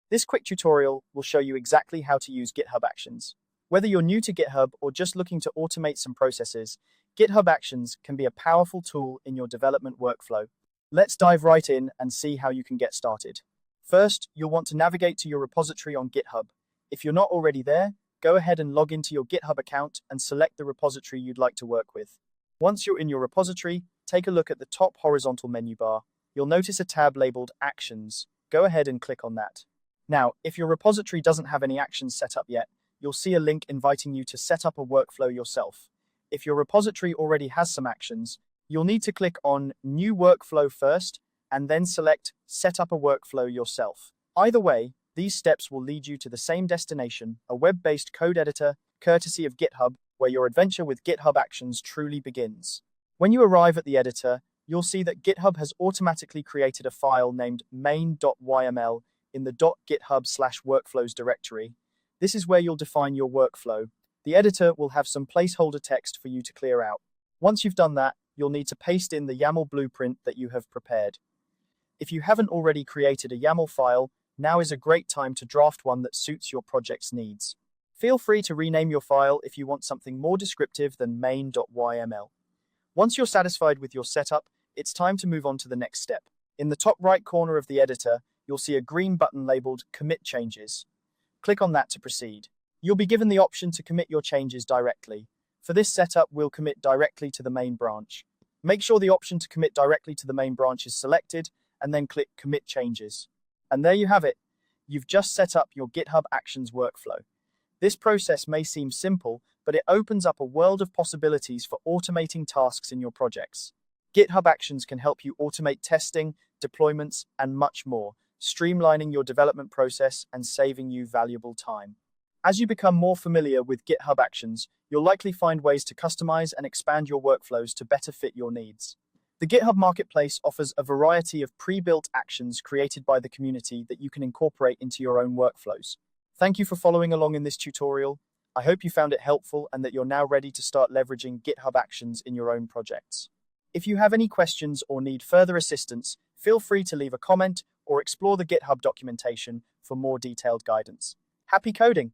This quick tutorial will show you exactly how to use GitHub Actions. Whether you're new to GitHub or just looking to automate some processes, GitHub Actions can be a powerful tool in your development workflow. Let's dive right in and see how you can get started. First, you'll want to navigate to your repository on GitHub. If you're not already there, go ahead and log into your GitHub account and select the repository you'd like to work with. Once you're in your repository, take a look at the top horizontal menu bar. You'll notice a tab labeled Actions. Go ahead and click on that. Now, if your repository doesn't have any actions set up yet, you'll see a link inviting you to set up a workflow yourself. If your repository already has some actions, you'll need to click on New Workflow first, and then select Set up a workflow yourself. Either way, these steps will lead you to the same destination, a web-based code editor, courtesy of GitHub, where your adventure with GitHub Actions truly begins. When you arrive at the editor, you'll see that GitHub has automatically created a file named main.yml in the .github/workflows directory. This is where you'll define your workflow. The editor will have some placeholder text for you to clear out. Once you've done that, you'll need to paste in the YAML blueprint that you have prepared. If you haven't already created a YAML file, now is a great time to draft one that suits your project's needs. Feel free to rename your file if you want something more descriptive than main.yml. Once you're satisfied with your setup, it's time to move on to the next step. In the top right corner of the editor, you'll see a green button labeled Commit Changes. Click on that to proceed. You'll be given the option to commit your changes directly. For this setup, we'll commit directly to the main branch. Make sure the option to commit directly to the main branch is selected, and then click Commit Changes. And there you have it. You've just set up your GitHub Actions workflow. This process may seem simple, but it opens up a world of possibilities for automating tasks in your projects. GitHub Actions can help you automate testing, deployments, and much more, streamlining your development process and saving you valuable time. As you become more familiar with GitHub Actions, you'll likely find ways to customize and expand your workflows to better fit your needs. The GitHub Marketplace offers a variety of pre-built actions created by the community that you can incorporate into your own workflows. Thank you for following along in this tutorial. I hope you found it helpful and that you're now ready to start leveraging GitHub Actions in your own projects. If you have any questions or need further assistance, feel free to leave a comment or explore the GitHub documentation for more detailed guidance. Happy coding!